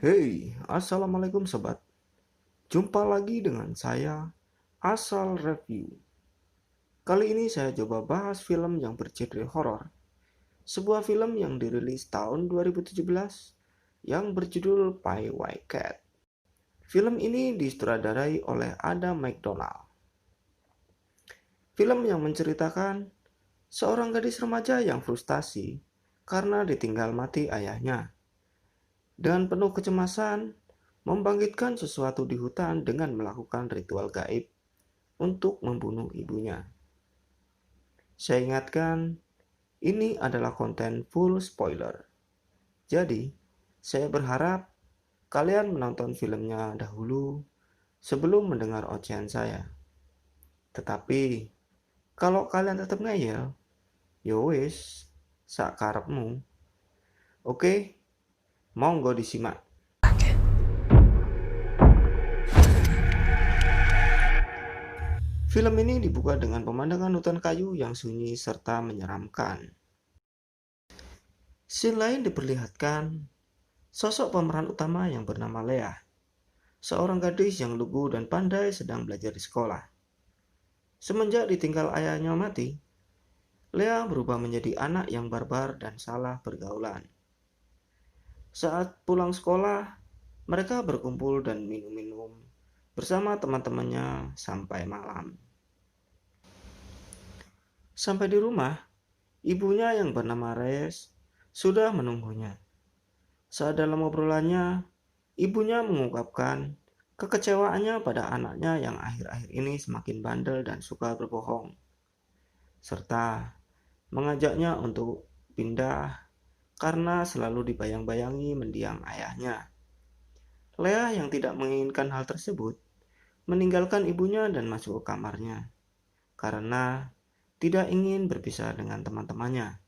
Hey, assalamualaikum sobat. Jumpa lagi dengan saya, Asal Review. Kali ini saya coba bahas film yang bergenre horor. Sebuah film yang dirilis tahun 2017 yang berjudul Pie White Cat. Film ini disutradarai oleh Adam McDonald. Film yang menceritakan seorang gadis remaja yang frustasi karena ditinggal mati ayahnya. Dengan penuh kecemasan, membangkitkan sesuatu di hutan dengan melakukan ritual gaib untuk membunuh ibunya. Saya ingatkan, ini adalah konten full spoiler. Jadi, saya berharap kalian menonton filmnya dahulu sebelum mendengar ocehan saya. Tetapi, kalau kalian tetap ngeyel, yo wis, sak karepmu. Oke, monggo disimak. Film ini dibuka dengan pemandangan hutan kayu yang sunyi serta menyeramkan. Scene lain diperlihatkan sosok pemeran utama yang bernama Lea, seorang gadis yang lugu dan pandai sedang belajar di sekolah. Semenjak ditinggal ayahnya mati, Lea berubah menjadi anak yang barbar dan salah pergaulan. Saat pulang sekolah, mereka berkumpul dan minum-minum bersama teman-temannya sampai malam. Sampai di rumah, ibunya yang bernama Reyes sudah menunggunya. Saat dalam obrolannya, ibunya mengungkapkan kekecewaannya pada anaknya yang akhir-akhir ini semakin bandel dan suka berbohong, serta mengajaknya untuk pindah karena selalu dibayang-bayangi mendiang ayahnya. Lea yang tidak menginginkan hal tersebut meninggalkan ibunya dan masuk ke kamarnya karena tidak ingin berpisah dengan teman-temannya.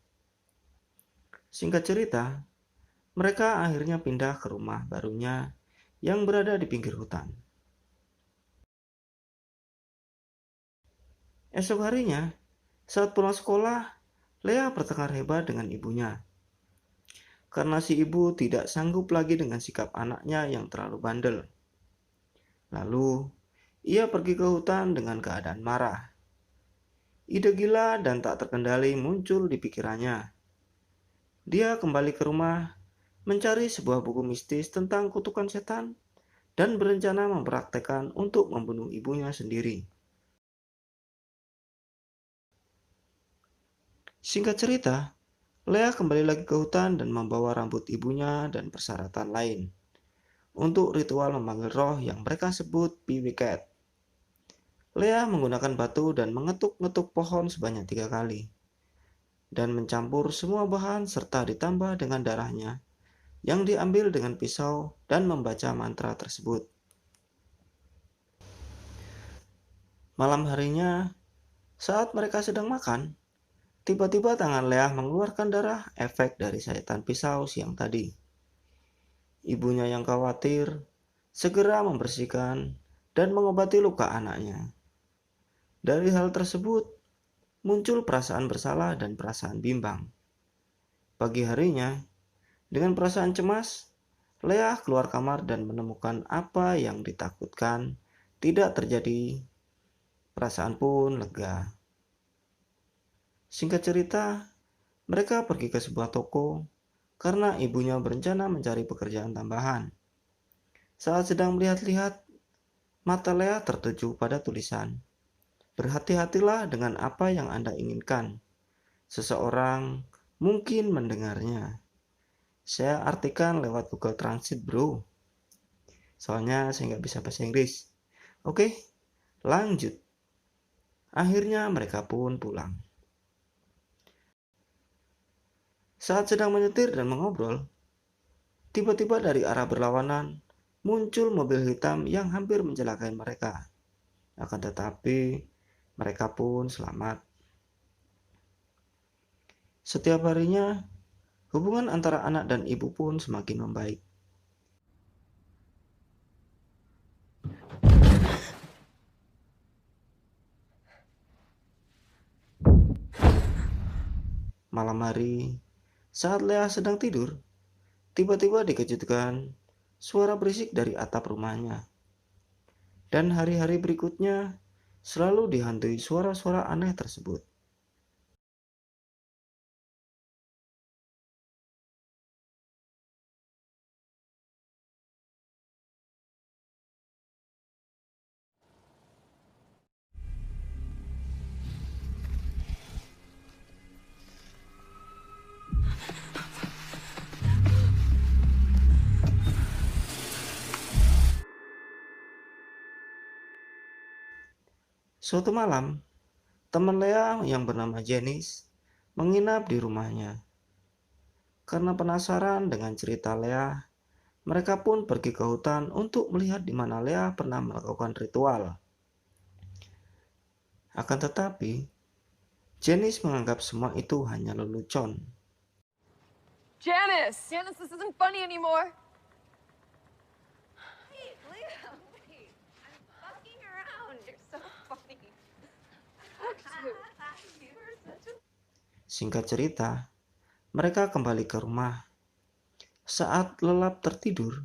Singkat cerita, mereka akhirnya pindah ke rumah barunya yang berada di pinggir hutan. Esok harinya, saat pulang sekolah, Lea bertengkar hebat dengan ibunya. Karena si ibu tidak sanggup lagi dengan sikap anaknya yang terlalu bandel. Lalu, ia pergi ke hutan dengan keadaan marah. Ide gila dan tak terkendali muncul di pikirannya. Dia kembali ke rumah, mencari sebuah buku mistis tentang kutukan setan, dan berencana mempraktekkan untuk membunuh ibunya sendiri. Singkat cerita, Lea kembali lagi ke hutan dan membawa rambut ibunya dan persyaratan lain untuk ritual memanggil roh yang mereka sebut Piwiket. Lea menggunakan batu dan mengetuk-ngetuk pohon sebanyak 3 kali dan mencampur semua bahan serta ditambah dengan darahnya yang diambil dengan pisau dan membaca mantra tersebut. Malam harinya, saat mereka sedang makan, tiba-tiba tangan Lea mengeluarkan darah efek dari sabetan pisau siang tadi. Ibunya yang khawatir segera membersihkan dan mengobati luka anaknya. Dari hal tersebut, muncul perasaan bersalah dan perasaan bimbang. Pagi harinya, dengan perasaan cemas, Lea keluar kamar dan menemukan apa yang ditakutkan tidak terjadi. Perasaan pun lega. Singkat cerita, mereka pergi ke sebuah toko karena ibunya berencana mencari pekerjaan tambahan. Saat sedang melihat-lihat, mata Lea tertuju pada tulisan, "Berhati-hatilah dengan apa yang Anda inginkan. Seseorang mungkin mendengarnya." Saya artikan lewat Google Translate, bro. Soalnya saya nggak bisa bahasa Inggris. Oke, lanjut. Akhirnya mereka pun pulang. Saat sedang menyetir dan mengobrol, tiba-tiba dari arah berlawanan muncul mobil hitam yang hampir mencelakai mereka. Akan tetapi, mereka pun selamat. Setiap harinya, hubungan antara anak dan ibu pun semakin membaik. Malam hari, saat Lea sedang tidur, tiba-tiba dikejutkan suara berisik dari atap rumahnya. Dan hari-hari berikutnya selalu dihantui suara-suara aneh tersebut. Suatu malam, teman Lea yang bernama Janice menginap di rumahnya. Karena penasaran dengan cerita Lea, mereka pun pergi ke hutan untuk melihat di mana Lea pernah melakukan ritual. Akan tetapi, Janice menganggap semua itu hanya lelucon. Janice! Janice, this isn't funny anymore. Wait, Leah, wait. I'm fucking around. You're so funny. You are such a... Singkat cerita, mereka kembali ke rumah. Saat lelap tertidur,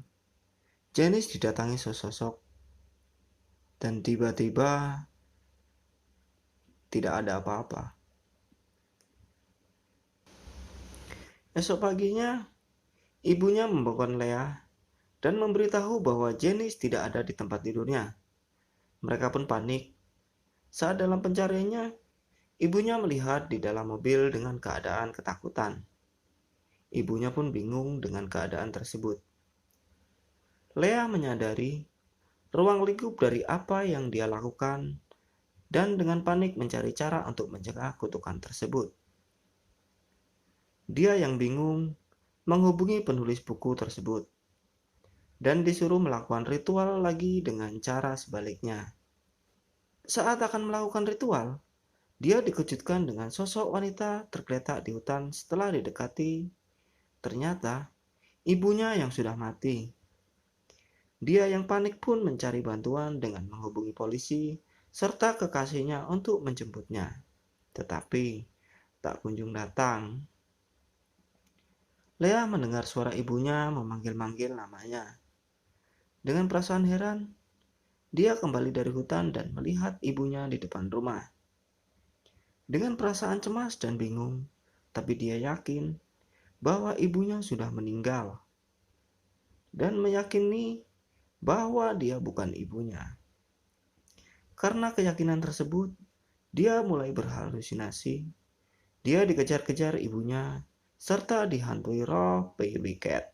Janice didatangi sesosok. Dan tiba-tiba tidak ada apa-apa. Esok paginya, ibunya membangun Lea dan memberitahu bahwa Janice tidak ada di tempat tidurnya. Mereka pun panik. Saat dalam pencariannya, ibunya melihat di dalam mobil dengan keadaan ketakutan. Ibunya pun bingung dengan keadaan tersebut. Lea menyadari ruang lingkup dari apa yang dia lakukan dan dengan panik mencari cara untuk mencegah kutukan tersebut. Dia yang bingung menghubungi penulis buku tersebut dan disuruh melakukan ritual lagi dengan cara sebaliknya. Saat akan melakukan ritual, dia dikejutkan dengan sosok wanita tergeletak di hutan setelah didekati. Ternyata ibunya yang sudah mati. Dia yang panik pun mencari bantuan dengan menghubungi polisi serta kekasihnya untuk menjemputnya. Tetapi tak kunjung datang. Lea mendengar suara ibunya memanggil-manggil namanya. Dengan perasaan heran, dia kembali dari hutan dan melihat ibunya di depan rumah. Dengan perasaan cemas dan bingung, tapi dia yakin bahwa ibunya sudah meninggal. Dan meyakini bahwa dia bukan ibunya. Karena keyakinan tersebut, dia mulai berhalusinasi. Dia dikejar-kejar ibunya serta dihantui roh baby cat.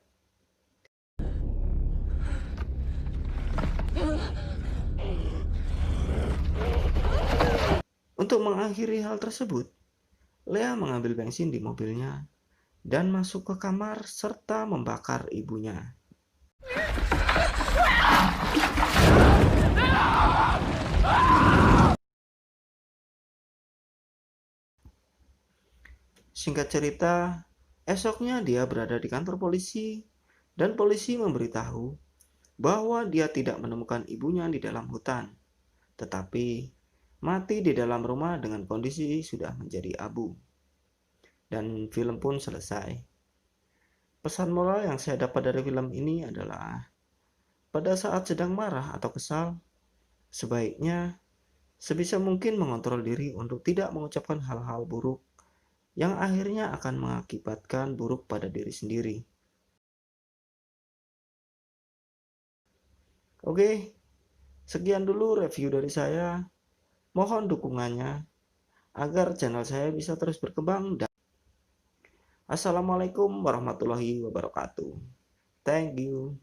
Untuk mengakhiri hal tersebut, Lea mengambil bensin di mobilnya dan masuk ke kamar serta membakar ibunya. Singkat cerita, esoknya dia berada di kantor polisi dan polisi memberitahu bahwa dia tidak menemukan ibunya di dalam hutan, tetapi mati di dalam rumah dengan kondisi sudah menjadi abu. Dan film pun selesai. Pesan moral yang saya dapat dari film ini adalah pada saat sedang marah atau kesal, sebaiknya sebisa mungkin mengontrol diri untuk tidak mengucapkan hal-hal buruk yang akhirnya akan mengakibatkan buruk pada diri sendiri. Oke, sekian dulu review dari saya. Mohon dukungannya agar channel saya bisa terus berkembang. Dan Assalamualaikum warahmatullahi wabarakatuh. Thank you.